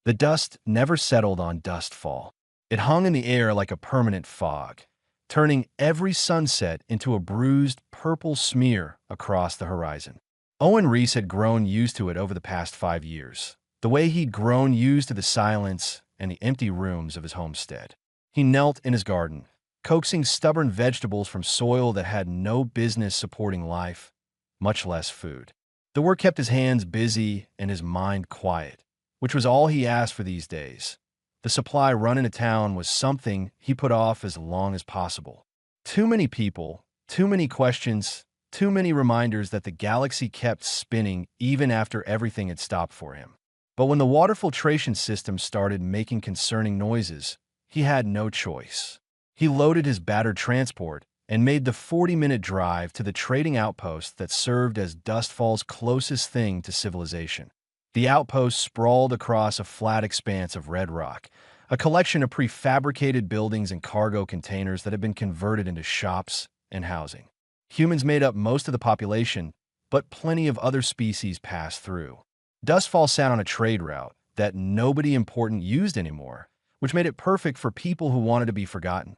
The dust never settled on Dustfall. It hung in the air like a permanent fog, turning every sunset into a bruised purple smear across the horizon. Owen Reese had grown used to it over the past 5 years, the way he'd grown used to the silence and the empty rooms of his homestead. He knelt in his garden, coaxing stubborn vegetables from soil that had no business supporting life, much less food. The work kept his hands busy and his mind quiet, which was all he asked for these days. The supply run into town was something he put off as long as possible. Too many people, too many questions, too many reminders that the galaxy kept spinning even after everything had stopped for him. But when the water filtration system started making concerning noises, he had no choice. He loaded his battered transport and made the 40-minute drive to the trading outpost that served as Dustfall's closest thing to civilization. The outpost sprawled across a flat expanse of red rock, a collection of prefabricated buildings and cargo containers that had been converted into shops and housing. Humans made up most of the population, but plenty of other species passed through. Dustfall sat on a trade route that nobody important used anymore, which made it perfect for people who wanted to be forgotten.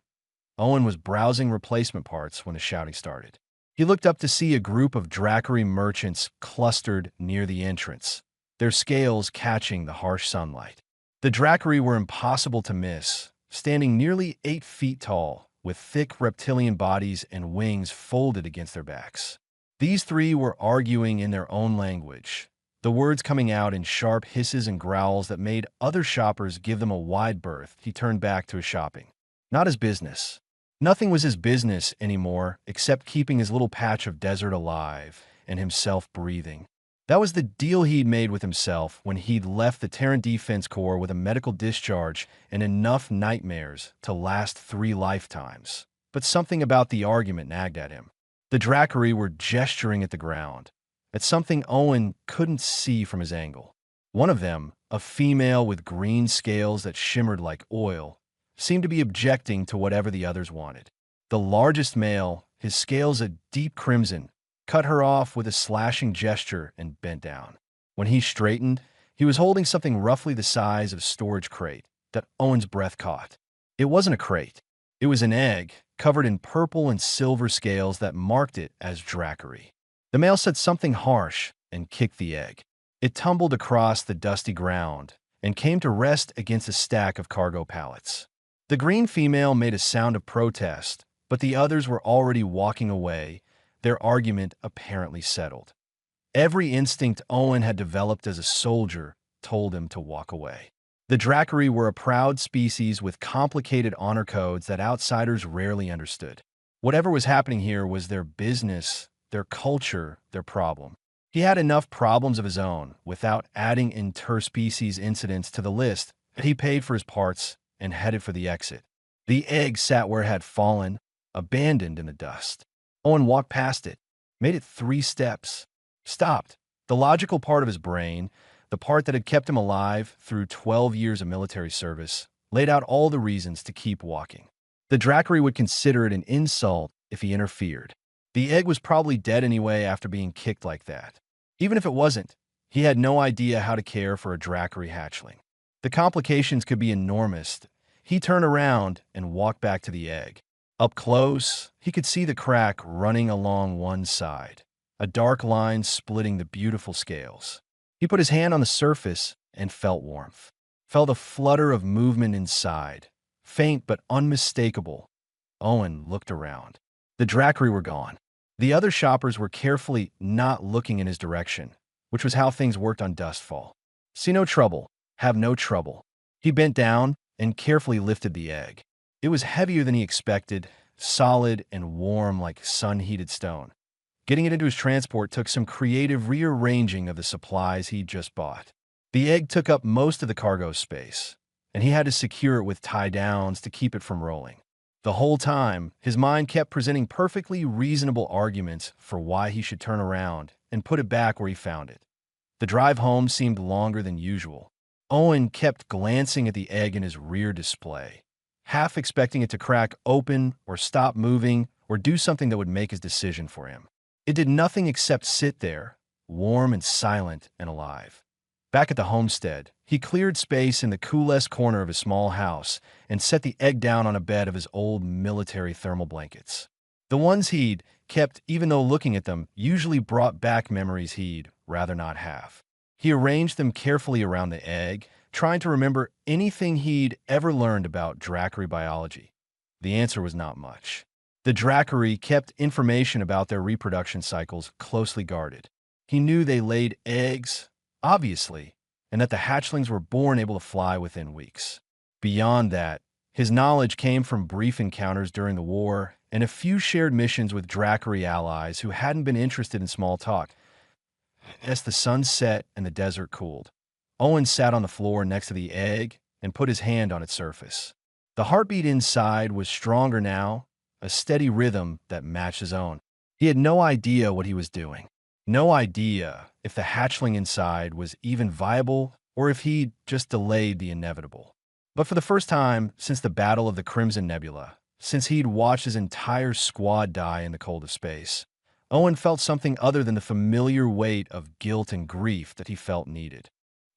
Owen was browsing replacement parts when the shouting started. He looked up to see a group of Drackery merchants clustered near the entrance, their scales catching the harsh sunlight. The Drackery were impossible to miss, standing nearly 8 feet tall, with thick reptilian bodies and wings folded against their backs. These three were arguing in their own language, the words coming out in sharp hisses and growls that made other shoppers give them a wide berth. He turned back to his shopping. Not his business. Nothing was his business anymore except keeping his little patch of desert alive and himself breathing. That was the deal he'd made with himself when he'd left the Terran Defense Corps with a medical discharge and enough nightmares to last 3 lifetimes. But something about the argument nagged at him. The Drackery were gesturing at the ground, at something Owen couldn't see from his angle. One of them, a female with green scales that shimmered like oil, seemed to be objecting to whatever the others wanted. The largest male, his scales a deep crimson, cut her off with a slashing gesture and bent down. When he straightened, he was holding something roughly the size of a storage crate that Owen's breath caught. It wasn't a crate. It was an egg, covered in purple and silver scales that marked it as Drackery. The male said something harsh and kicked the egg. It tumbled across the dusty ground and came to rest against a stack of cargo pallets. The green female made a sound of protest, but the others were already walking away, their argument apparently settled. Every instinct Owen had developed as a soldier told him to walk away. The Drackery were a proud species with complicated honor codes that outsiders rarely understood. Whatever was happening here was their business, their culture, their problem. He had enough problems of his own without adding interspecies incidents to the list that he paid for his parts and headed for the exit. The egg sat where it had fallen, abandoned in the dust. Owen walked past it, made it 3 steps, stopped. The logical part of his brain, the part that had kept him alive through 12 years of military service, laid out all the reasons to keep walking. The Drackery would consider it an insult if he interfered. The egg was probably dead anyway after being kicked like that. Even if it wasn't, he had no idea how to care for a Drackery hatchling. The complications could be enormous. He turned around and walked back to the egg. Up close, he could see the crack running along one side, a dark line splitting the beautiful scales. He put his hand on the surface and felt warmth, felt a flutter of movement inside, faint but unmistakable. Owen looked around. The Drackery were gone. The other shoppers were carefully not looking in his direction, which was how things worked on Dustfall. See no trouble, have no trouble. He bent down and carefully lifted the egg. It was heavier than he expected, solid and warm like sun-heated stone. Getting it into his transport took some creative rearranging of the supplies he'd just bought. The egg took up most of the cargo space, and he had to secure it with tie-downs to keep it from rolling. The whole time, his mind kept presenting perfectly reasonable arguments for why he should turn around and put it back where he found it. The drive home seemed longer than usual. Owen kept glancing at the egg in his rear display, half expecting it to crack open or stop moving or do something that would make his decision for him. It did nothing except sit there, warm and silent and alive. Back at the homestead, he cleared space in the coolest corner of his small house and set the egg down on a bed of his old military thermal blankets. The ones he'd kept, even though looking at them, usually brought back memories he'd rather not have. He arranged them carefully around the egg, trying to remember anything he'd ever learned about Dracary biology. The answer was not much. The Dracary kept information about their reproduction cycles closely guarded. He knew they laid eggs, obviously, and that the hatchlings were born able to fly within weeks. Beyond that, his knowledge came from brief encounters during the war and a few shared missions with Dracary allies who hadn't been interested in small talk. As the sun set and the desert cooled, Owen sat on the floor next to the egg and put his hand on its surface. The heartbeat inside was stronger now, a steady rhythm that matched his own. He had no idea what he was doing. No idea if the hatchling inside was even viable or if he'd just delayed the inevitable. But for the first time since the Battle of the Crimson Nebula, since he'd watched his entire squad die in the cold of space, Owen felt something other than the familiar weight of guilt and grief that he felt needed.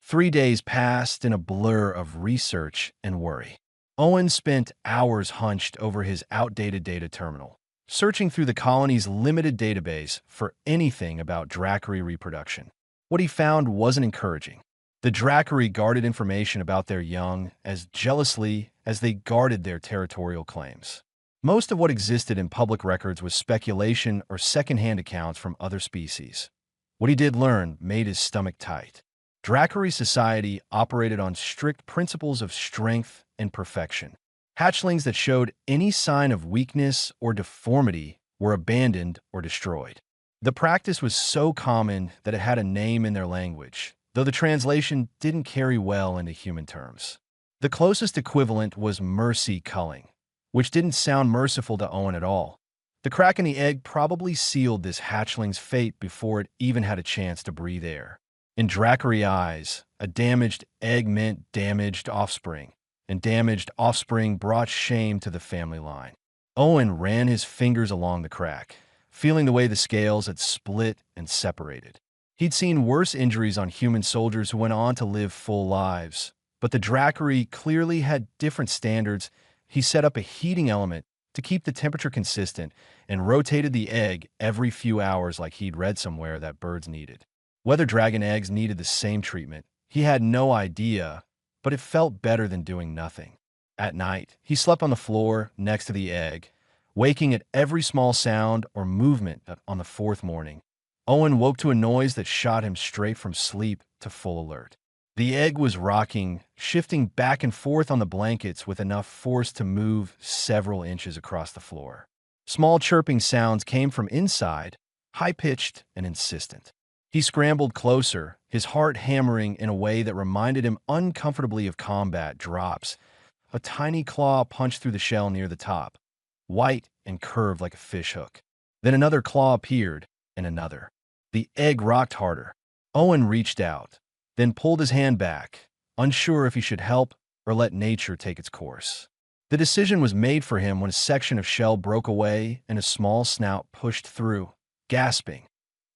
3 days passed in a blur of research and worry. Owen spent hours hunched over his outdated data terminal, searching through the colony's limited database for anything about Dracary reproduction. What he found wasn't encouraging. The Dracary guarded information about their young as jealously as they guarded their territorial claims. Most of what existed in public records was speculation or secondhand accounts from other species. What he did learn made his stomach tight. Dracary society operated on strict principles of strength and perfection. Hatchlings that showed any sign of weakness or deformity were abandoned or destroyed. The practice was so common that it had a name in their language, though the translation didn't carry well into human terms. The closest equivalent was mercy culling, which didn't sound merciful to Owen at all. The crack in the egg probably sealed this hatchling's fate before it even had a chance to breathe air. In Dracary eyes, a damaged egg meant damaged offspring, and damaged offspring brought shame to the family line. Owen ran his fingers along the crack, feeling the way the scales had split and separated. He'd seen worse injuries on human soldiers who went on to live full lives, but the Dracary clearly had different standards. He set up a heating element to keep the temperature consistent and rotated the egg every few hours like he'd read somewhere that birds needed. Whether dragon eggs needed the same treatment, he had no idea, but it felt better than doing nothing. At night, he slept on the floor next to the egg, waking at every small sound or movement on the fourth morning. Owen woke to a noise that shot him straight from sleep to full alert. The egg was rocking, shifting back and forth on the blankets with enough force to move several inches across the floor. Small chirping sounds came from inside, high-pitched and insistent. He scrambled closer, his heart hammering in a way that reminded him uncomfortably of combat drops. A tiny claw punched through the shell near the top, white and curved like a fishhook. Then another claw appeared, and another. The egg rocked harder. Owen reached out, then pulled his hand back, unsure if he should help or let nature take its course. The decision was made for him when a section of shell broke away and a small snout pushed through, gasping.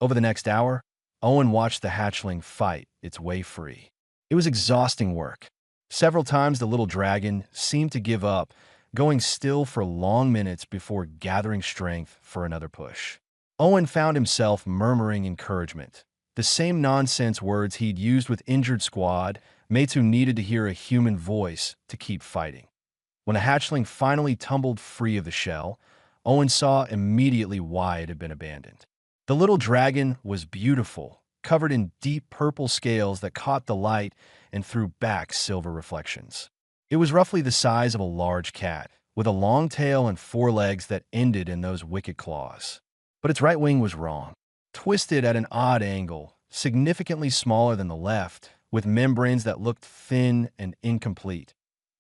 Over the next hour, Owen watched the hatchling fight its way free. It was exhausting work. Several times the little dragon seemed to give up, going still for long minutes before gathering strength for another push. Owen found himself murmuring encouragement, the same nonsense words he'd used with injured squad mates who needed to hear a human voice to keep fighting. When a hatchling finally tumbled free of the shell, Owen saw immediately why it had been abandoned. The little dragon was beautiful, covered in deep purple scales that caught the light and threw back silver reflections. It was roughly the size of a large cat, with a long tail and 4 legs that ended in those wicked claws. But its right wing was wrong, twisted at an odd angle, significantly smaller than the left, with membranes that looked thin and incomplete.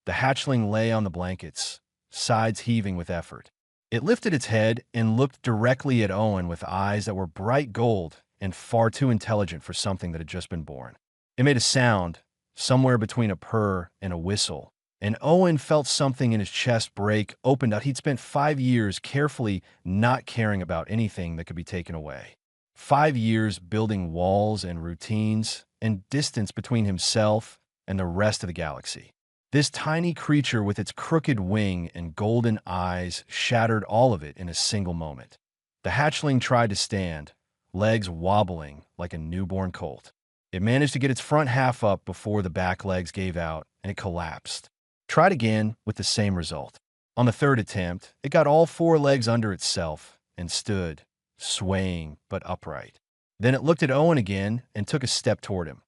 The hatchling lay on the blankets, sides heaving with effort. It lifted its head and looked directly at Owen with eyes that were bright gold and far too intelligent for something that had just been born. It made a sound, somewhere between a purr and a whistle, and Owen felt something in his chest break, opened out. He'd spent 5 years carefully not caring about anything that could be taken away. 5 years building walls and routines, and distance between himself and the rest of the galaxy. This tiny creature with its crooked wing and golden eyes shattered all of it in a single moment. The hatchling tried to stand, legs wobbling like a newborn colt. It managed to get its front half up before the back legs gave out and it collapsed. Tried again with the same result. On the third attempt, it got all four legs under itself and stood, swaying but upright. Then it looked at Owen again and took a step toward him.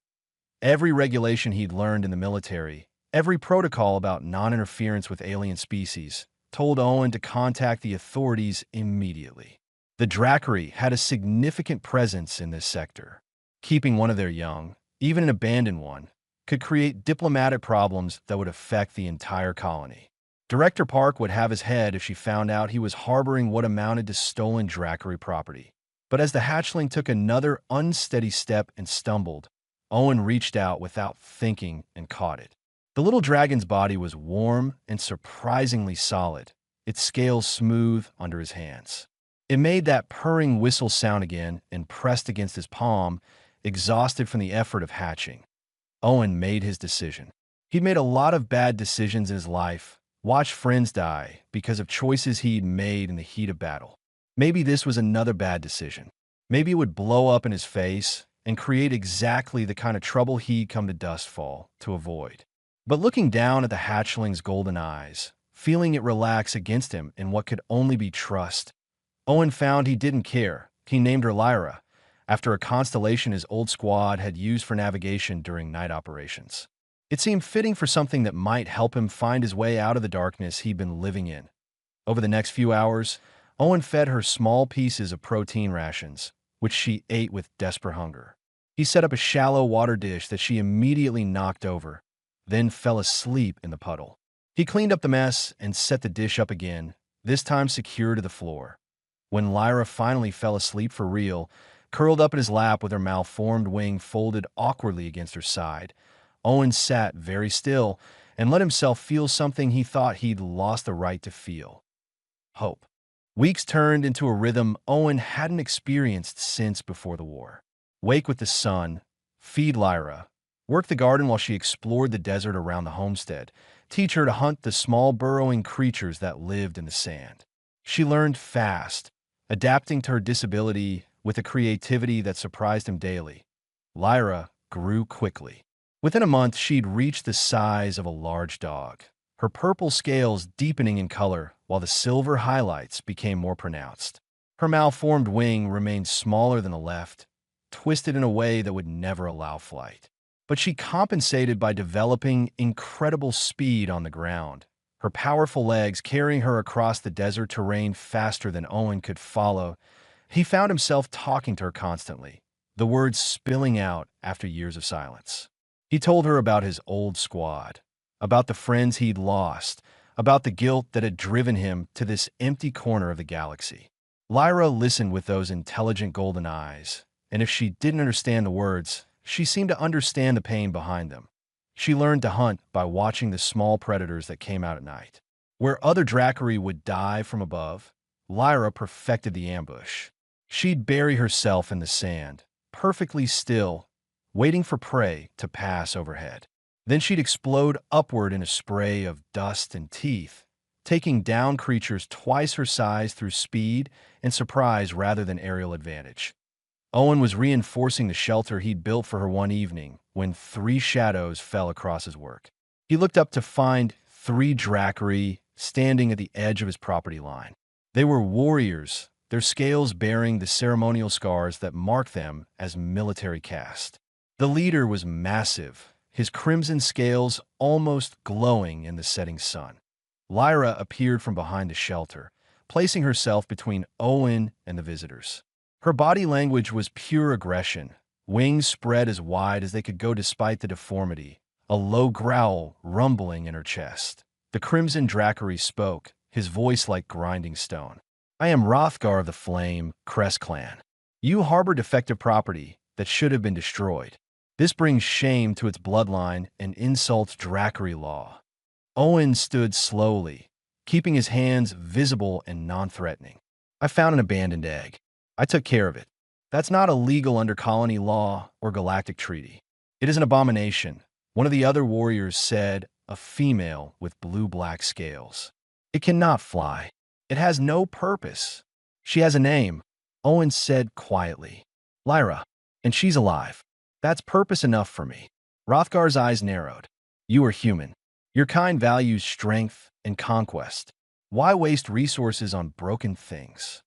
Every regulation he'd learned in the military, every protocol about non-interference with alien species, told Owen to contact the authorities immediately. The Dracari had a significant presence in this sector. Keeping one of their young, even an abandoned one, could create diplomatic problems that would affect the entire colony. Director Park would have his head if she found out he was harboring what amounted to stolen Dracari property. But as the hatchling took another unsteady step and stumbled, Owen reached out without thinking and caught it. The little dragon's body was warm and surprisingly solid, its scales smooth under his hands. It made that purring whistle sound again and pressed against his palm, exhausted from the effort of hatching. Owen made his decision. He'd made a lot of bad decisions in his life, watched friends die because of choices he'd made in the heat of battle. Maybe this was another bad decision. Maybe it would blow up in his face and create exactly the kind of trouble he'd come to Dustfall to avoid. But looking down at the hatchling's golden eyes, feeling it relax against him in what could only be trust, Owen found he didn't care. He named her Lyra, after a constellation his old squad had used for navigation during night operations. It seemed fitting for something that might help him find his way out of the darkness he'd been living in. Over the next few hours, Owen fed her small pieces of protein rations, which she ate with desperate hunger. He set up a shallow water dish that she immediately knocked over, then fell asleep in the puddle. He cleaned up the mess and set the dish up again, this time secure to the floor. When Lyra finally fell asleep for real, curled up in his lap with her malformed wing folded awkwardly against her side, Owen sat very still and let himself feel something he thought he'd lost the right to feel. Hope. Weeks turned into a rhythm Owen hadn't experienced since before the war. Wake with the sun, feed Lyra, work the garden while she explored the desert around the homestead, teach her to hunt the small burrowing creatures that lived in the sand. She learned fast, adapting to her disability with a creativity that surprised him daily. Lyra grew quickly. Within a month, she'd reached the size of a large dog, her purple scales deepening in color while the silver highlights became more pronounced. Her malformed wing remained smaller than the left, twisted in a way that would never allow flight. But she compensated by developing incredible speed on the ground, her powerful legs carrying her across the desert terrain faster than Owen could follow. He found himself talking to her constantly, the words spilling out after years of silence. He told her about his old squad, about the friends he'd lost, about the guilt that had driven him to this empty corner of the galaxy. Lyra listened with those intelligent golden eyes, and if she didn't understand the words, she seemed to understand the pain behind them. She learned to hunt by watching the small predators that came out at night. Where other Dracari would dive from above, Lyra perfected the ambush. She'd bury herself in the sand, perfectly still, waiting for prey to pass overhead. Then she'd explode upward in a spray of dust and teeth, taking down creatures twice her size through speed and surprise rather than aerial advantage. Owen was reinforcing the shelter he'd built for her one evening when 3 shadows fell across his work. He looked up to find 3 Dracari standing at the edge of his property line. They were warriors, their scales bearing the ceremonial scars that marked them as military caste. The leader was massive, his crimson scales almost glowing in the setting sun. Lyra appeared from behind the shelter, placing herself between Owen and the visitors. Her body language was pure aggression, wings spread as wide as they could go despite the deformity, a low growl rumbling in her chest. The Crimson Dracari spoke, his voice like grinding stone. "I am Rothgar of the Flame, Crest Clan. You harbor defective property that should have been destroyed. This brings shame to its bloodline and insults Dracari law." Owen stood slowly, keeping his hands visible and non-threatening. "I found an abandoned egg. I took care of it. That's not illegal under colony law or galactic treaty. It is an abomination. One of the other warriors said, a female with blue-black scales. It cannot fly. It has no purpose. She has a name, Owen said quietly. Lyra. And she's alive. That's purpose enough for me. Hrothgar's eyes narrowed. You are human. Your kind values strength and conquest. Why waste resources on broken things?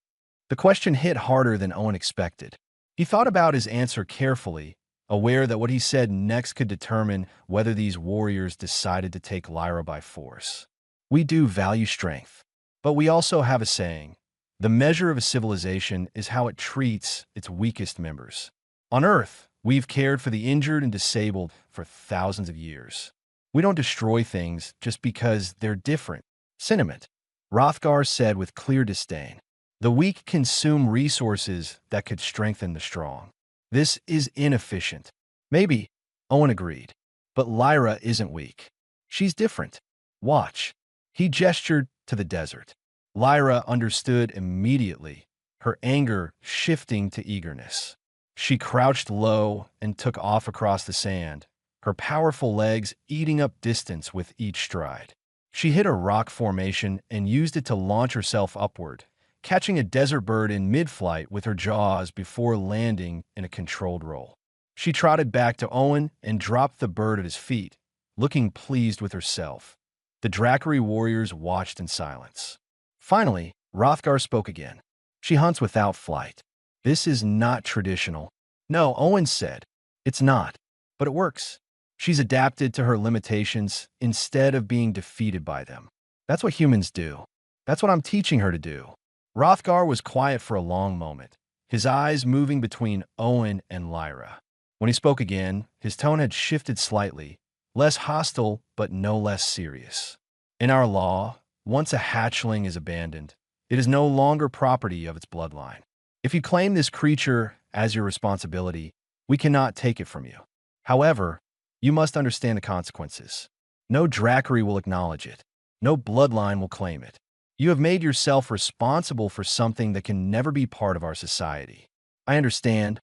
The question hit harder than Owen expected. He thought about his answer carefully, aware that what he said next could determine whether these warriors decided to take Lyra by force. We do value strength, but we also have a saying. The measure of a civilization is how it treats its weakest members. On Earth, we've cared for the injured and disabled for thousands of years. We don't destroy things just because they're different. Sentiment, Hrothgar said with clear disdain. The weak consume resources that could strengthen the strong. This is inefficient. Maybe, Owen agreed. But Lyra isn't weak. She's different. Watch. He gestured to the desert. Lyra understood immediately, her anger shifting to eagerness. She crouched low and took off across the sand, her powerful legs eating up distance with each stride. She hit a rock formation and used it to launch herself upward, catching a desert bird in mid-flight with her jaws before landing in a controlled roll. She trotted back to Owen and dropped the bird at his feet, looking pleased with herself. The Dracari warriors watched in silence. Finally, Hrothgar spoke again. She hunts without flight. This is not traditional. No, Owen said. It's not. But it works. She's adapted to her limitations instead of being defeated by them. That's what humans do. That's what I'm teaching her to do. Hrothgar was quiet for a long moment, his eyes moving between Owen and Lyra. When he spoke again, his tone had shifted slightly, less hostile but no less serious. In our law, once a hatchling is abandoned, it is no longer property of its bloodline. If you claim this creature as your responsibility, we cannot take it from you. However, you must understand the consequences. No Dracari will acknowledge it. No bloodline will claim it. You have made yourself responsible for something that can never be part of our society. I understand,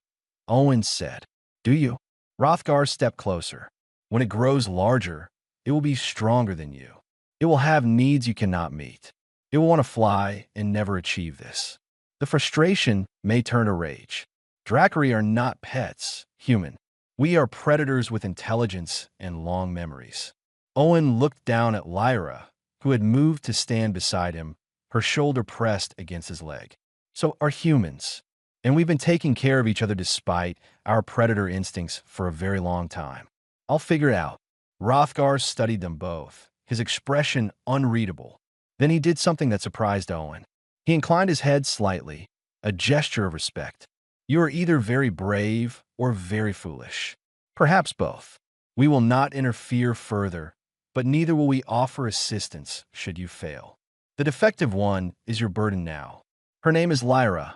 Owen said. Do you? Hrothgar stepped closer. When it grows larger, it will be stronger than you. It will have needs you cannot meet. It will want to fly and never achieve this. The frustration may turn to rage. Dracari are not pets, human. We are predators with intelligence and long memories. Owen looked down at Lyra, who had moved to stand beside him, her shoulder pressed against his leg. So are humans. And we've been taking care of each other despite our predator instincts for a very long time. I'll figure it out. Hrothgar studied them both, his expression unreadable. Then he did something that surprised Owen. He inclined his head slightly, a gesture of respect. You are either very brave or very foolish. Perhaps both. We will not interfere further, but neither will we offer assistance should you fail. The defective one is your burden now. Her name is Lyra,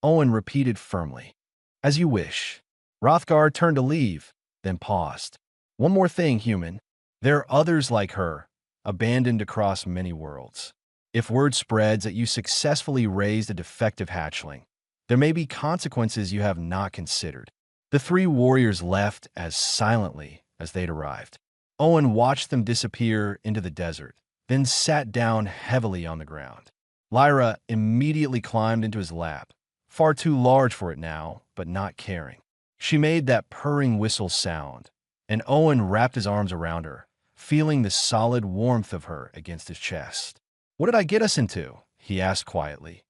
Owen repeated firmly. As you wish. Hrothgar turned to leave, then paused. One more thing, human. There are others like her, abandoned across many worlds. If word spreads that you successfully raised a defective hatchling, there may be consequences you have not considered. The three warriors left as silently as they'd arrived. Owen watched them disappear into the desert, then sat down heavily on the ground. Lyra immediately climbed into his lap, far too large for it now, but not caring. She made that purring whistle sound, and Owen wrapped his arms around her, feeling the solid warmth of her against his chest. What did I get us into? He asked quietly.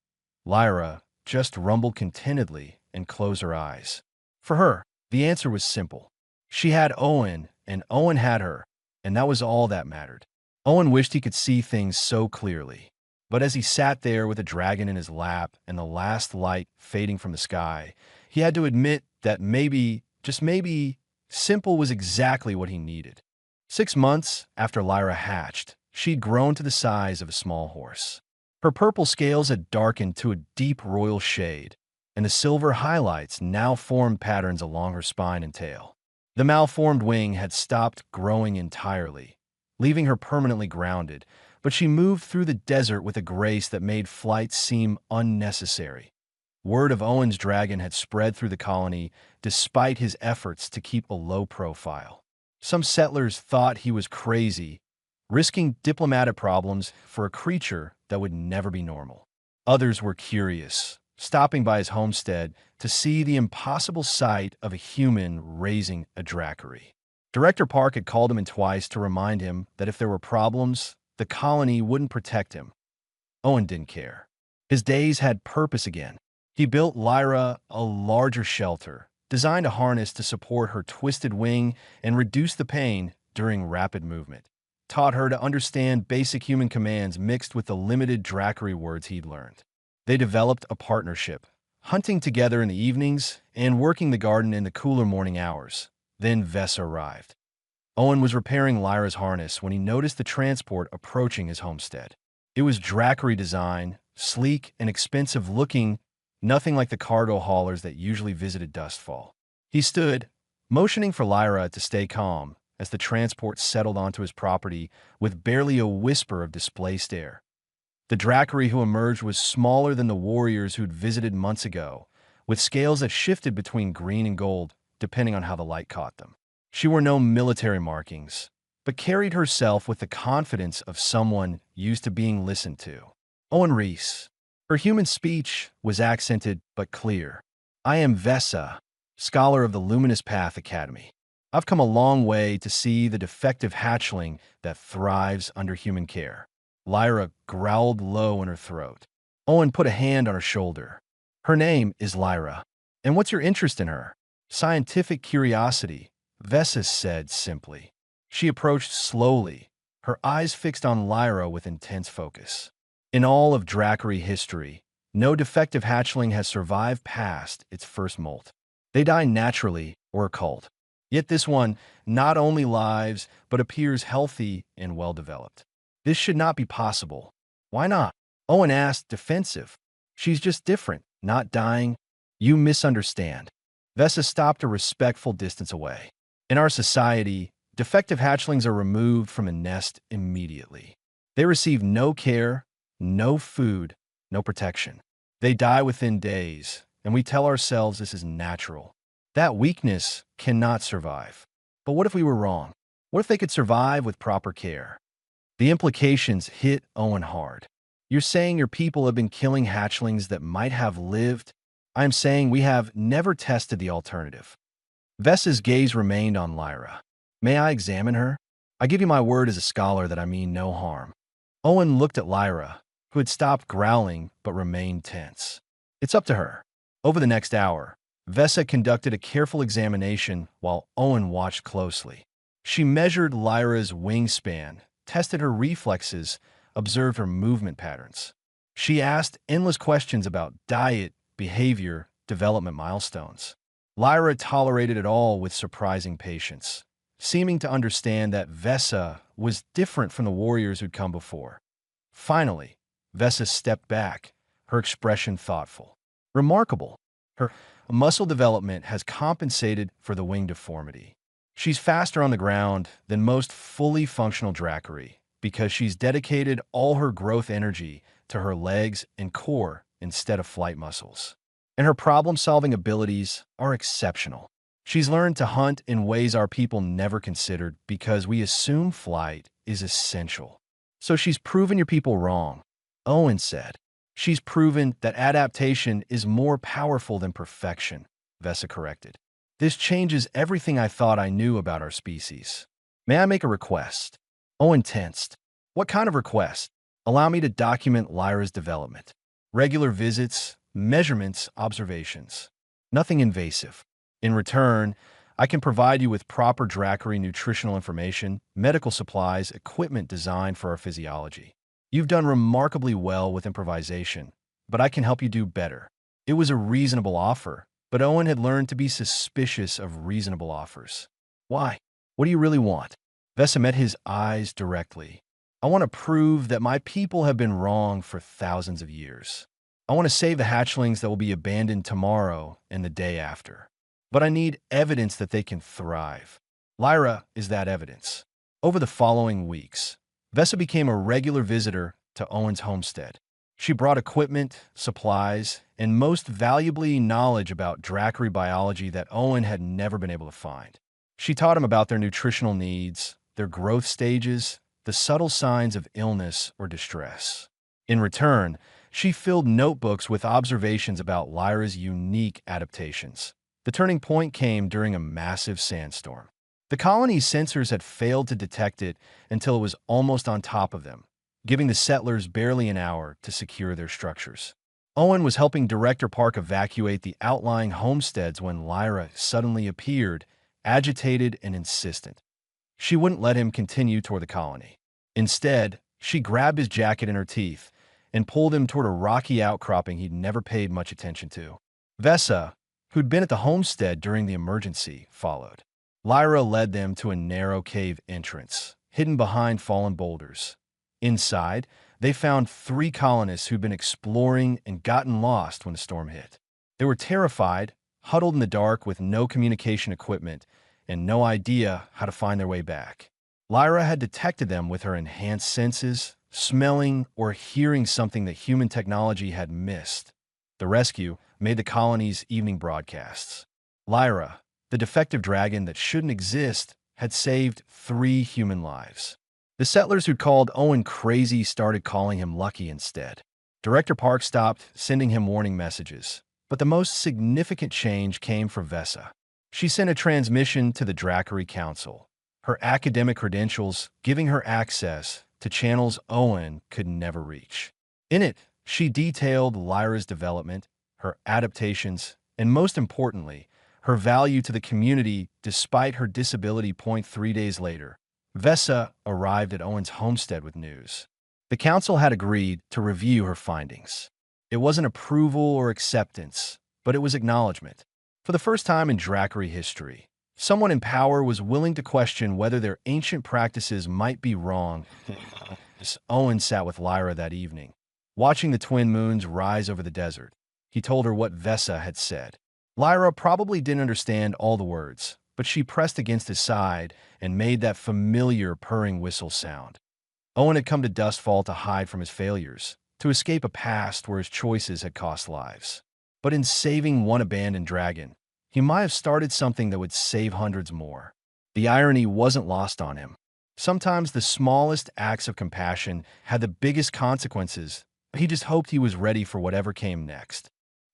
Lyra just rumbled contentedly and closed her eyes. For her, the answer was simple. She had Owen, and Owen had her, and that was all that mattered. Owen wished he could see things so clearly. But as he sat there with a dragon in his lap and the last light fading from the sky, he had to admit that maybe, just maybe, simple was exactly what he needed. 6 months after Lyra hatched, she'd grown to the size of a small horse. Her purple scales had darkened to a deep royal shade, and the silver highlights now formed patterns along her spine and tail. The malformed wing had stopped growing entirely, leaving her permanently grounded, but she moved through the desert with a grace that made flight seem unnecessary. Word of Owen's dragon had spread through the colony despite his efforts to keep a low profile. Some settlers thought he was crazy, risking diplomatic problems for a creature that would never be normal. Others were curious, stopping by his homestead to see the impossible sight of a human raising a dracarys. Director Park had called him in twice to remind him that if there were problems, the colony wouldn't protect him. Owen didn't care. His days had purpose again. He built Lyra a larger shelter, designed a harness to support her twisted wing and reduce the pain during rapid movement. Taught her to understand basic human commands mixed with the limited dracarys words he'd learned. They developed a partnership, hunting together in the evenings and working the garden in the cooler morning hours. Then Vessa arrived. Owen was repairing Lyra's harness when he noticed the transport approaching his homestead. It was dracarys design, sleek and expensive looking, nothing like the cargo haulers that usually visited Dustfall. He stood, motioning for Lyra to stay calm as the transport settled onto his property with barely a whisper of displaced air. The dracarys who emerged was smaller than the warriors who'd visited months ago, with scales that shifted between green and gold, depending on how the light caught them. She wore no military markings, but carried herself with the confidence of someone used to being listened to. Owen Reese. Her human speech was accented but clear. I am Vessa, scholar of the Luminous Path Academy. I've come a long way to see the defective hatchling that thrives under human care. Lyra growled low in her throat. Owen put a hand on her shoulder. Her name is Lyra. And what's your interest in her? Scientific curiosity, Vessa said simply. She approached slowly, her eyes fixed on Lyra with intense focus. In all of dracarys history, no defective hatchling has survived past its first molt. They die naturally or culled. Yet this one not only lives, but appears healthy and well-developed. This should not be possible. Why not? Owen asked, defensive. She's just different, not dying. You misunderstand. Vessa stopped a respectful distance away. In our society, defective hatchlings are removed from a nest immediately. They receive no care, no food, no protection. They die within days, and we tell ourselves this is natural. That weakness cannot survive. But what if we were wrong? What if they could survive with proper care? The implications hit Owen hard. You're saying your people have been killing hatchlings that might have lived? I'm saying we have never tested the alternative. Vessa's gaze remained on Lyra. May I examine her? I give you my word as a scholar that I mean no harm. Owen looked at Lyra, who had stopped growling but remained tense. It's up to her. Over the next hour, Vessa conducted a careful examination while Owen watched closely. She measured Lyra's wingspan, tested her reflexes, observed her movement patterns. She asked endless questions about diet, behavior, development milestones. Lyra tolerated it all with surprising patience, seeming to understand that Vessa was different from the warriors who'd come before. Finally, Vessa stepped back, her expression thoughtful. Remarkable. Her muscle development has compensated for the wing deformity. She's faster on the ground than most fully functional dracarys because she's dedicated all her growth energy to her legs and core instead of flight muscles. And her problem-solving abilities are exceptional. She's learned to hunt in ways our people never considered because we assume flight is essential. So she's proven your people wrong, Owen said. She's proven that adaptation is more powerful than perfection, Vessa corrected. This changes everything I thought I knew about our species. May I make a request? Owen tensed. What kind of request? Allow me to document Lyra's development. Regular visits, measurements, observations. Nothing invasive. In return, I can provide you with proper dracarys nutritional information, medical supplies, equipment designed for our physiology. You've done remarkably well with improvisation, but I can help you do better. It was a reasonable offer, but Owen had learned to be suspicious of reasonable offers. Why? What do you really want? Vessa met his eyes directly. I want to prove that my people have been wrong for thousands of years. I want to save the hatchlings that will be abandoned tomorrow and the day after. But I need evidence that they can thrive. Lyra is that evidence. Over the following weeks, Vessa became a regular visitor to Owen's homestead. She brought equipment, supplies, and most valuably knowledge about Dracary biology that Owen had never been able to find. She taught him about their nutritional needs, their growth stages, the subtle signs of illness or distress. In return, she filled notebooks with observations about Lyra's unique adaptations. The turning point came during a massive sandstorm. The colony's sensors had failed to detect it until it was almost on top of them, giving the settlers barely an hour to secure their structures. Owen was helping Director Park evacuate the outlying homesteads when Lyra suddenly appeared, agitated and insistent. She wouldn't let him continue toward the colony. Instead, she grabbed his jacket in her teeth and pulled him toward a rocky outcropping he'd never paid much attention to. Vesa, who'd been at the homestead during the emergency, followed. Lyra led them to a narrow cave entrance, hidden behind fallen boulders. Inside, they found 3 colonists who'd been exploring and gotten lost when the storm hit. They were terrified, huddled in the dark with no communication equipment and no idea how to find their way back. Lyra had detected them with her enhanced senses, smelling or hearing something that human technology had missed. The rescue made the colony's evening broadcasts. Lyra, the defective dragon that shouldn't exist, had saved 3 human lives. The settlers who'd called Owen crazy started calling him lucky instead. Director Park stopped sending him warning messages, but the most significant change came from Vesa. She sent a transmission to the Dracary Council, her academic credentials giving her access to channels Owen could never reach. In it, she detailed Lyra's development, her adaptations, and most importantly, her value to the community despite her disability. 3 days later, Vesa arrived at Owen's homestead with news. The council had agreed to review her findings. It wasn't approval or acceptance, but it was acknowledgement. For the first time in Dracary history, someone in power was willing to question whether their ancient practices might be wrong. Owen sat with Lyra that evening, watching the twin moons rise over the desert. He told her what Vesa had said. Lyra probably didn't understand all the words, but she pressed against his side and made that familiar purring whistle sound. Owen had come to Dustfall to hide from his failures, to escape a past where his choices had cost lives. But in saving one abandoned dragon, he might have started something that would save hundreds more. The irony wasn't lost on him. Sometimes the smallest acts of compassion had the biggest consequences. He just hoped he was ready for whatever came next.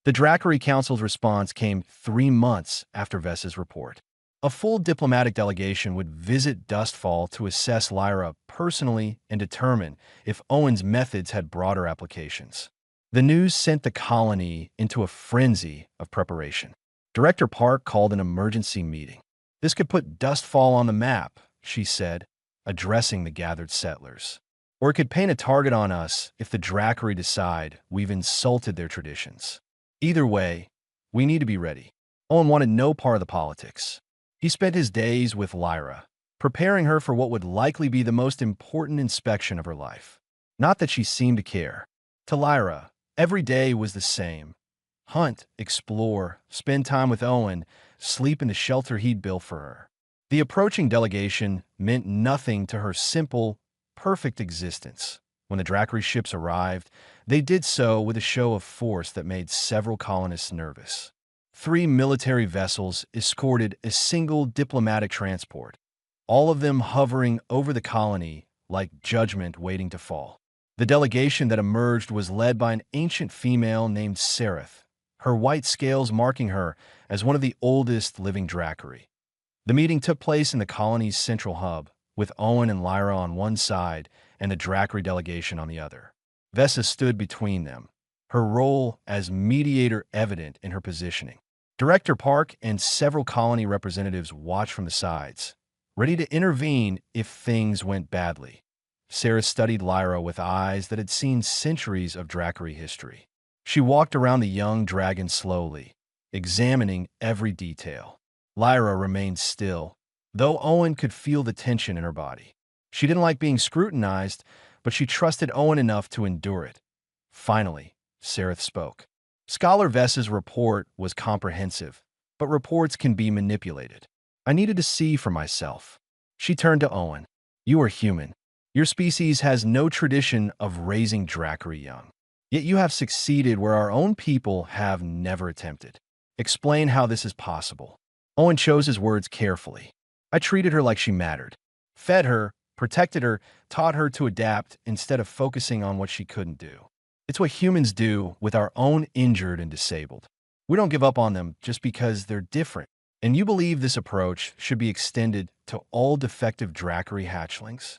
The Dracary Council's response came 3 months after Vesa's report. A full diplomatic delegation would visit Dustfall to assess Lyra personally and determine if Owen's methods had broader applications. The news sent the colony into a frenzy of preparation. Director Park called an emergency meeting. This could put Dustfall on the map, she said, addressing the gathered settlers. Or it could paint a target on us if the Dracary decide we've insulted their traditions. Either way, we need to be ready. Owen wanted no part of the politics. He spent his days with Lyra, preparing her for what would likely be the most important inspection of her life. Not that she seemed to care. To Lyra, every day was the same. Hunt, explore, spend time with Owen, sleep in the shelter he'd built for her. The approaching delegation meant nothing to her simple, perfect existence. When the Dracary ships arrived, they did so with a show of force that made several colonists nervous. 3 military vessels escorted a single diplomatic transport, all of them hovering over the colony like judgment waiting to fall. The delegation that emerged was led by an ancient female named Sereth, her white scales marking her as one of the oldest living Dracary. The meeting took place in the colony's central hub, with Owen and Lyra on one side and the Dracary delegation on the other. Vesa stood between them, her role as mediator evident in her positioning. Director Park and several colony representatives watched from the sides, ready to intervene if things went badly. Sarah studied Lyra with eyes that had seen centuries of Dracary history. She walked around the young dragon slowly, examining every detail. Lyra remained still, though Owen could feel the tension in her body. She didn't like being scrutinized, but she trusted Owen enough to endure it. Finally, Sereth spoke. Scholar Vesa's report was comprehensive, but reports can be manipulated. I needed to see for myself. She turned to Owen. You are human. Your species has no tradition of raising Dracary young. Yet you have succeeded where our own people have never attempted. Explain how this is possible. Owen chose his words carefully. I treated her like she mattered. Fed her, protected her, taught her to adapt instead of focusing on what she couldn't do. It's what humans do with our own injured and disabled. We don't give up on them just because they're different. And you believe this approach should be extended to all defective Drackery hatchlings?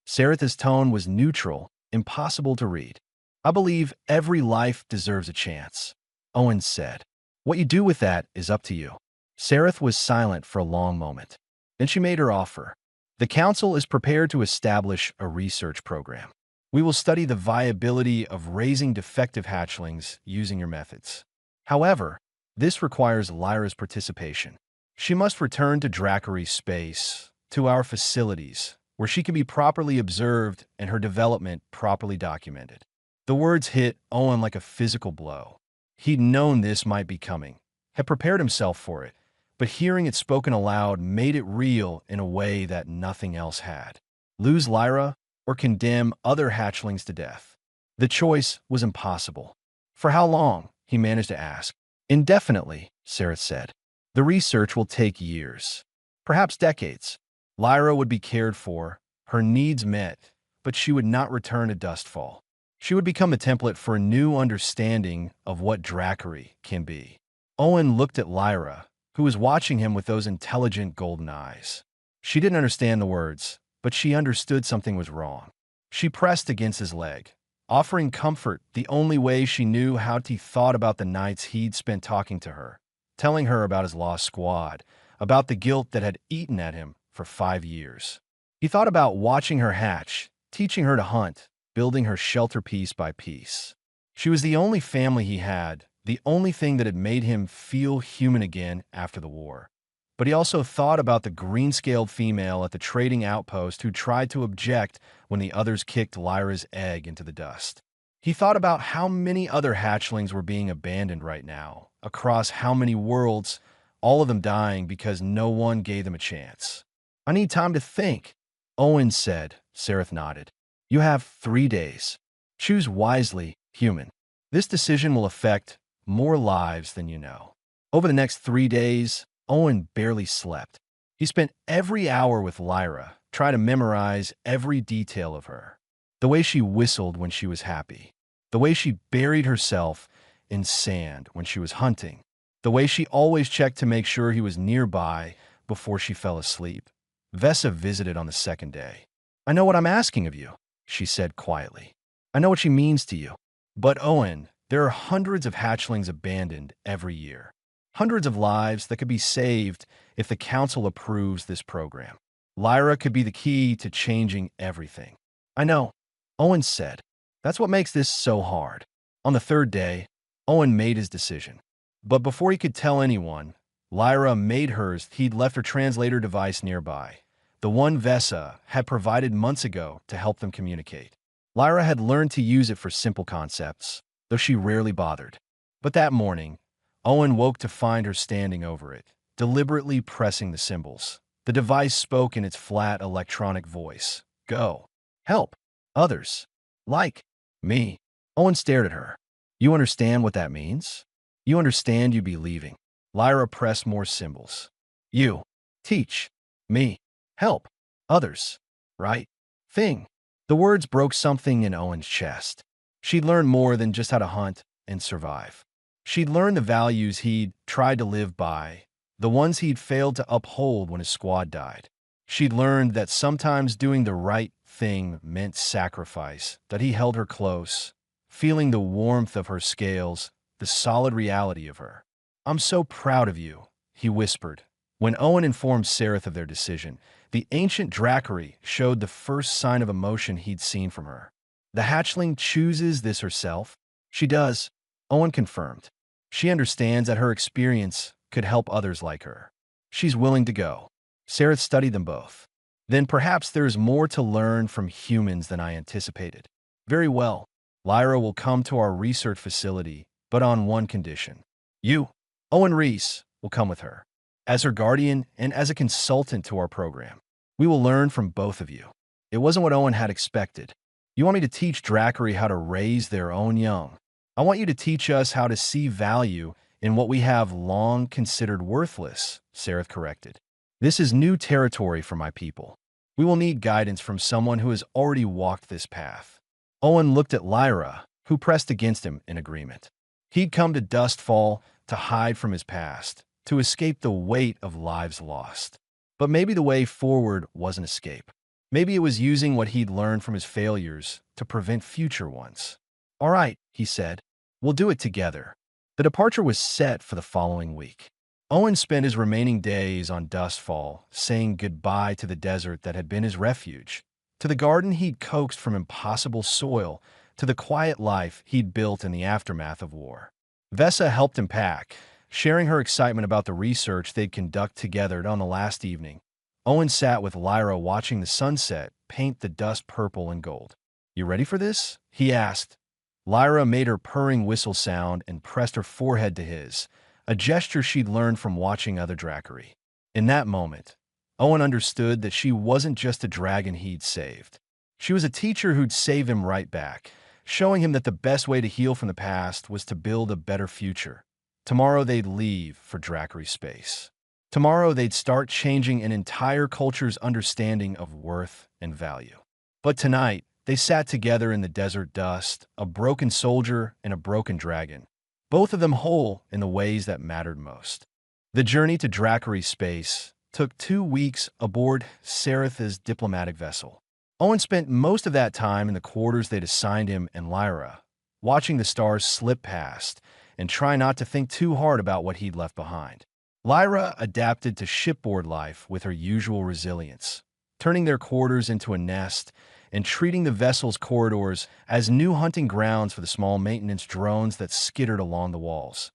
Saratha's tone was neutral, impossible to read. I believe every life deserves a chance, Owen said. What you do with that is up to you. Sarath was silent for a long moment. Then she made her offer. The Council is prepared to establish a research program. We will study the viability of raising defective hatchlings using your methods. However, this requires Lyra's participation. She must return to Drackery space, to our facilities, where she can be properly observed and her development properly documented. The words hit Owen like a physical blow. He'd known this might be coming, had prepared himself for it, but hearing it spoken aloud made it real in a way that nothing else had. Lose Lyra or condemn other hatchlings to death. The choice was impossible. For how long? He managed to ask. Indefinitely, Sarath said. The research will take years, perhaps decades. Lyra would be cared for, her needs met, but she would not return to Dustfall. She would become a template for a new understanding of what Drackery can be. Owen looked at Lyra, who was watching him with those intelligent golden eyes. She didn't understand the words, but she understood something was wrong. She pressed against his leg, offering comfort the only way she knew how. He thought about the nights he'd spent talking to her, telling her about his lost squad, about the guilt that had eaten at him for 5 years. He thought about watching her hatch, teaching her to hunt, building her shelter piece by piece. She was the only family he had, the only thing that had made him feel human again after the war. But he also thought about the green-scaled female at the trading outpost who tried to object when the others kicked Lyra's egg into the dust. He thought about how many other hatchlings were being abandoned right now, across how many worlds, all of them dying because no one gave them a chance. I need time to think, Owen said. Sarath nodded. You have 3 days. Choose wisely, human. This decision will affect more lives than you know. Over the next 3 days, Owen barely slept. He spent every hour with Lyra, trying to memorize every detail of her. The way she whistled when she was happy. The way she buried herself in sand when she was hunting. The way she always checked to make sure he was nearby before she fell asleep. Vesa visited on the 2nd day. I know what I'm asking of you, she said quietly. I know what she means to you. But Owen, there are hundreds of hatchlings abandoned every year. Hundreds of lives that could be saved if the Council approves this program. Lyra could be the key to changing everything. I know, Owen said. That's what makes this so hard. On the 3rd day, Owen made his decision. But before he could tell anyone, Lyra made hers. He'd left her translator device nearby, the one Vesa had provided months ago to help them communicate. Lyra had learned to use it for simple concepts, though she rarely bothered. But that morning, Owen woke to find her standing over it, deliberately pressing the symbols. The device spoke in its flat electronic voice. Go. Help. Others. Like. Me. Owen stared at her. You understand what that means? You understand you'd be leaving. Lyra pressed more symbols. You. Teach. Me. Help. Others. Right. Thing. The words broke something in Owen's chest. She'd learned more than just how to hunt and survive. She'd learned the values he'd tried to live by, the ones he'd failed to uphold when his squad died. She'd learned that sometimes doing the right thing meant sacrifice, that he held her close, feeling the warmth of her scales, the solid reality of her. I'm so proud of you, he whispered. When Owen informed Sarath of their decision, the ancient Drackery showed the first sign of emotion he'd seen from her. The hatchling chooses this herself? She does, Owen confirmed. She understands that her experience could help others like her. She's willing to go. Sarath studied them both. Then perhaps there is more to learn from humans than I anticipated. Very well. Lyra will come to our research facility, but on one condition. You, Owen Reese, will come with her. As her guardian and as a consultant to our program. We will learn from both of you. It wasn't what Owen had expected. You want me to teach Drackery how to raise their own young? I want you to teach us how to see value in what we have long considered worthless, Sereth corrected. This is new territory for my people. We will need guidance from someone who has already walked this path. Owen looked at Lyra, who pressed against him in agreement. He'd come to Dustfall to hide from his past, to escape the weight of lives lost. But maybe the way forward wasn't escape. Maybe it was using what he'd learned from his failures to prevent future ones. All right, he said. We'll do it together. The departure was set for the following week. Owen spent his remaining days on Dustfall, saying goodbye to the desert that had been his refuge, to the garden he'd coaxed from impossible soil, to the quiet life he'd built in the aftermath of war. Vesa helped him pack, sharing her excitement about the research they'd conduct together on the last evening. Owen sat with Lyra watching the sunset paint the dust purple and gold. You ready for this? He asked. Lyra made her purring whistle sound and pressed her forehead to his, a gesture she'd learned from watching other Drackery. In that moment, Owen understood that she wasn't just a dragon he'd saved. She was a teacher who'd save him right back, showing him that the best way to heal from the past was to build a better future. Tomorrow they'd leave for Drackery space. Tomorrow they'd start changing an entire culture's understanding of worth and value. But tonight, they sat together in the desert dust, a broken soldier and a broken dragon, both of them whole in the ways that mattered most. The journey to Drackery space took 2 weeks aboard Sereth's diplomatic vessel. Owen spent most of that time in the quarters they'd assigned him and Lyra, watching the stars slip past and try not to think too hard about what he'd left behind. Lyra adapted to shipboard life with her usual resilience, turning their quarters into a nest and treating the vessel's corridors as new hunting grounds for the small maintenance drones that skittered along the walls.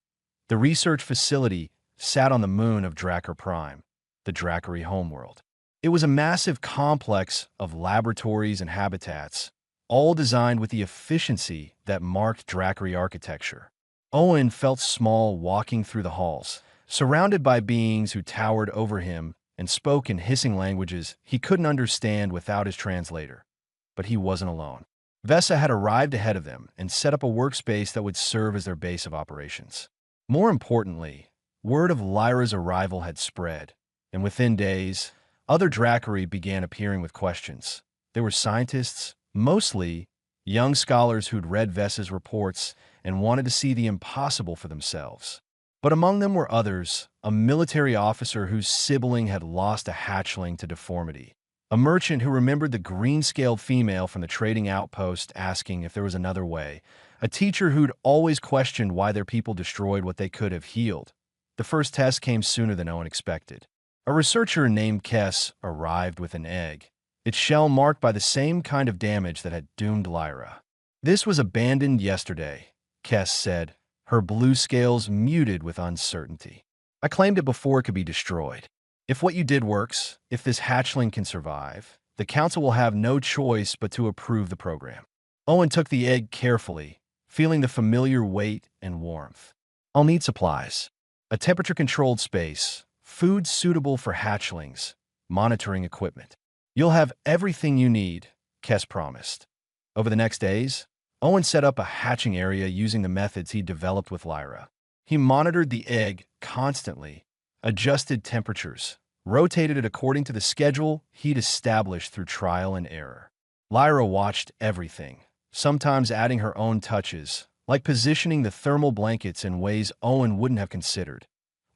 The research facility sat on the moon of Drakkar Prime, the Drackery homeworld. It was a massive complex of laboratories and habitats, all designed with the efficiency that marked Drackery architecture. Owen felt small walking through the halls, surrounded by beings who towered over him and spoke in hissing languages he couldn't understand without his translator. But he wasn't alone. Vesa had arrived ahead of them and set up a workspace that would serve as their base of operations. More importantly, word of Lyra's arrival had spread, and within days, other Drackery began appearing with questions. They were scientists, mostly young scholars who'd read Vesa's reports and wanted to see the impossible for themselves. But among them were others, a military officer whose sibling had lost a hatchling to deformity, a merchant who remembered the green-scaled female from the trading outpost asking if there was another way, a teacher who'd always questioned why their people destroyed what they could have healed. The first test came sooner than Owen expected. A researcher named Kess arrived with an egg, its shell marked by the same kind of damage that had doomed Lyra. This was abandoned yesterday, Kess said, her blue scales muted with uncertainty. I claimed it before it could be destroyed. If what you did works, if this hatchling can survive, the council will have no choice but to approve the program. Owen took the egg carefully, feeling the familiar weight and warmth. I'll need supplies. A temperature-controlled space, food suitable for hatchlings, monitoring equipment. You'll have everything you need, Kess promised. Over the next days, Owen set up a hatching area using the methods he developed with Lyra. He monitored the egg constantly, adjusted temperatures, rotated it according to the schedule he'd established through trial and error. Lyra watched everything, sometimes adding her own touches, like positioning the thermal blankets in ways Owen wouldn't have considered.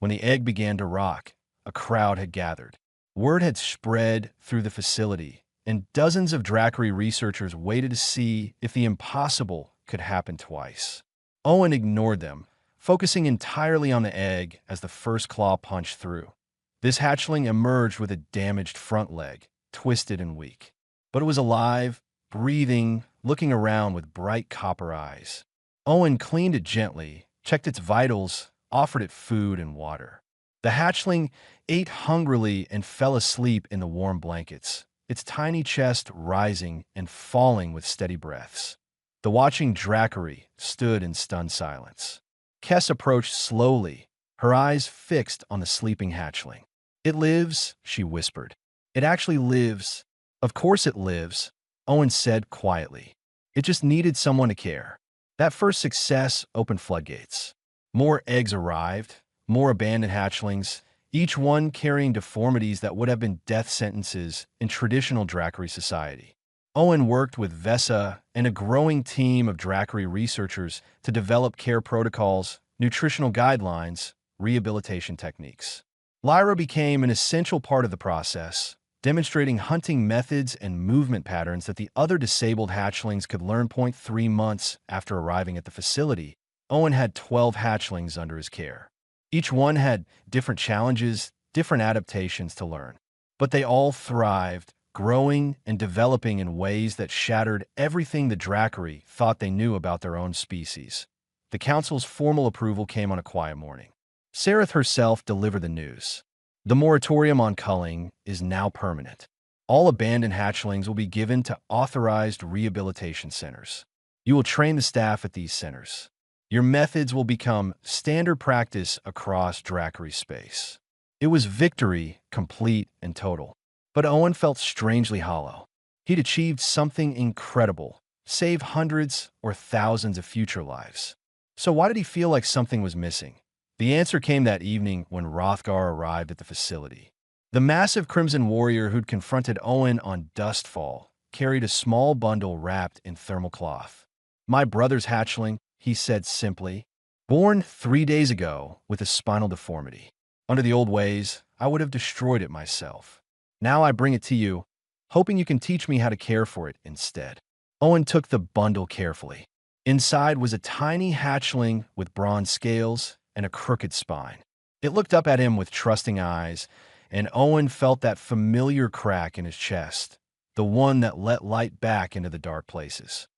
When the egg began to rock, a crowd had gathered. Word had spread through the facility, and dozens of Drackery researchers waited to see if the impossible could happen twice. Owen ignored them, focusing entirely on the egg as the first claw punched through. This hatchling emerged with a damaged front leg, twisted and weak. But it was alive, breathing, looking around with bright copper eyes. Owen cleaned it gently, checked its vitals, offered it food and water. The hatchling ate hungrily and fell asleep in the warm blankets, its tiny chest rising and falling with steady breaths. The watching Drackery stood in stunned silence. Kess approached slowly, her eyes fixed on the sleeping hatchling. It lives, she whispered. It actually lives. Of course it lives, Owen said quietly. It just needed someone to care. That first success opened floodgates. More eggs arrived, more abandoned hatchlings, each one carrying deformities that would have been death sentences in traditional Dracari society. Owen worked with Vesa and a growing team of Dracari researchers to develop care protocols, nutritional guidelines, rehabilitation techniques. Lyra became an essential part of the process, demonstrating hunting methods and movement patterns that the other disabled hatchlings could learn. 3 months after arriving at the facility, Owen had 12 hatchlings under his care. Each one had different challenges, different adaptations to learn, but they all thrived, growing and developing in ways that shattered everything the Dracari thought they knew about their own species. The council's formal approval came on a quiet morning. Sareth herself delivered the news. The moratorium on culling is now permanent. All abandoned hatchlings will be given to authorized rehabilitation centers. You will train the staff at these centers. Your methods will become standard practice across Dracari space. It was victory, complete and total. But Owen felt strangely hollow. He'd achieved something incredible, saved hundreds or thousands of future lives. So why did he feel like something was missing? The answer came that evening when Hrothgar arrived at the facility. The massive Crimson Warrior who'd confronted Owen on Dustfall carried a small bundle wrapped in thermal cloth. "My brother's hatchling," he said simply, "born 3 days ago with a spinal deformity. Under the old ways, I would have destroyed it myself. Now I bring it to you, hoping you can teach me how to care for it instead." Owen took the bundle carefully. Inside was a tiny hatchling with bronze scales and a crooked spine. It looked up at him with trusting eyes, and Owen felt that familiar crack in his chest, the one that let light back into the dark places.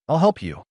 "I'll help you,"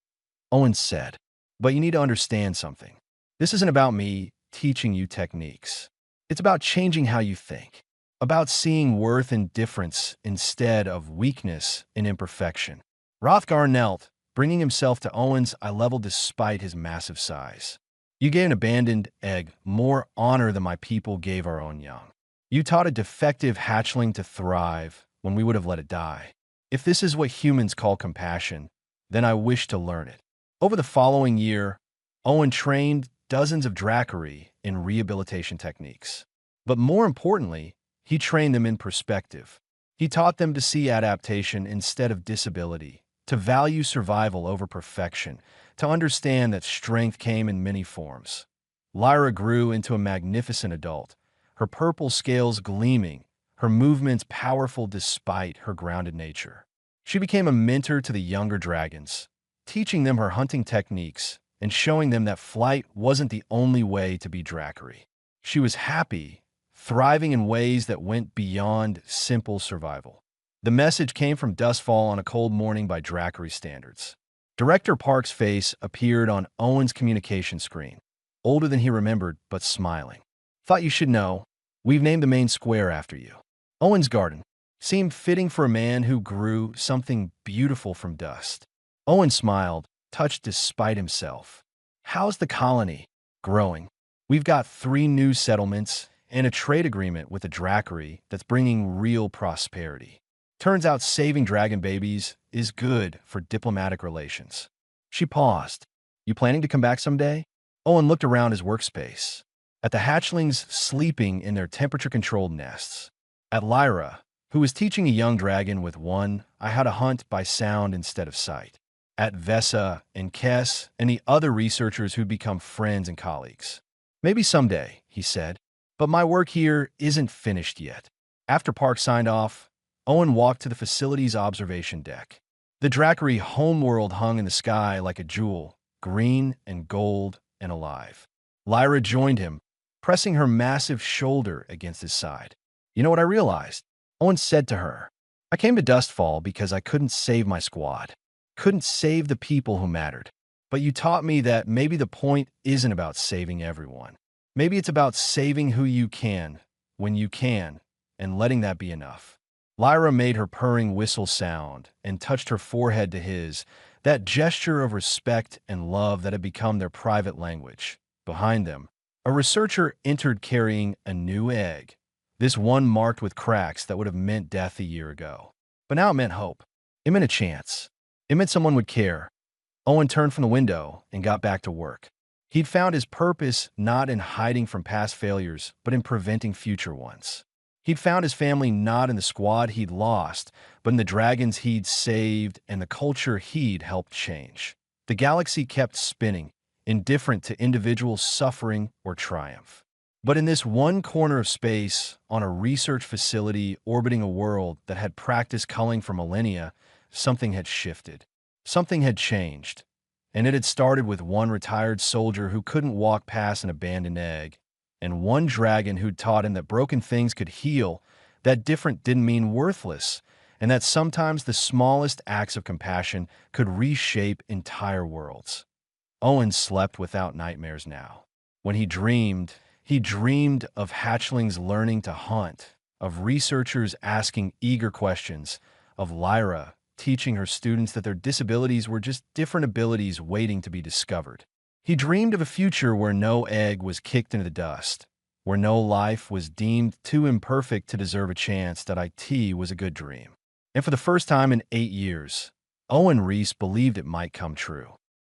Owen said, "but you need to understand something. This isn't about me teaching you techniques. It's about changing how you think, about seeing worth and difference instead of weakness and imperfection." Hrothgar knelt, bringing himself to Owen's eye level despite his massive size. "You gave an abandoned egg more honor than my people gave our own young. You taught a defective hatchling to thrive when we would have let it die. If this is what humans call compassion, then I wish to learn it." Over the following year, Owen trained dozens of Dracari in rehabilitation techniques. But more importantly, he trained them in perspective. He taught them to see adaptation instead of disability, to value survival over perfection, to understand that strength came in many forms. Lyra grew into a magnificent adult, her purple scales gleaming, her movements powerful despite her grounded nature. She became a mentor to the younger dragons, teaching them her hunting techniques and showing them that flight wasn't the only way to be Dracari. She was happy, thriving in ways that went beyond simple survival. The message came from Dustfall on a cold morning by Dracari standards. Director Park's face appeared on Owen's communication screen, older than he remembered, but smiling. "Thought you should know, we've named the main square after you." Owen's garden seemed fitting for a man who grew something beautiful from dust. Owen smiled, touched despite himself. "How's the colony growing? We've got 3 new settlements and a trade agreement with the Dracari that's bringing real prosperity. Turns out saving dragon babies is good for diplomatic relations." She paused. "You planning to come back someday?" Owen looked around his workspace, at the hatchlings sleeping in their temperature-controlled nests, at Lyra, who was teaching a young dragon with one eye how to hunt by sound instead of sight, at Vesa and Kess and the other researchers who'd become friends and colleagues. "Maybe someday," he said, "but my work here isn't finished yet." After Park signed off, Owen walked to the facility's observation deck. The Dracari homeworld hung in the sky like a jewel, green and gold and alive. Lyra joined him, pressing her massive shoulder against his side. "You know what I realized?" Owen said to her. "I came to Dustfall because I couldn't save my squad, couldn't save the people who mattered. But you taught me that maybe the point isn't about saving everyone. Maybe it's about saving who you can, when you can, and letting that be enough." Lyra made her purring whistle sound and touched her forehead to his, that gesture of respect and love that had become their private language. Behind them, a researcher entered carrying a new egg, this one marked with cracks that would have meant death a year ago. But now it meant hope. It meant a chance. It meant someone would care. Owen turned from the window and got back to work. He'd found his purpose not in hiding from past failures, but in preventing future ones. He'd found his family not in the squad he'd lost, but in the dragons he'd saved and the culture he'd helped change. The galaxy kept spinning, indifferent to individual suffering or triumph. But in this one corner of space, on a research facility orbiting a world that had practiced culling for millennia, something had shifted. Something had changed. And it had started with one retired soldier who couldn't walk past an abandoned egg, and one dragon who'd taught him that broken things could heal, that different didn't mean worthless, and that sometimes the smallest acts of compassion could reshape entire worlds. Owen slept without nightmares now. When he dreamed of hatchlings learning to hunt, of researchers asking eager questions, of Lyra teaching her students that their disabilities were just different abilities waiting to be discovered. He dreamed of a future where no egg was kicked into the dust, where no life was deemed too imperfect to deserve a chance, that IT was a good dream. And for the first time in 8 years, Owen Reese believed it might come true.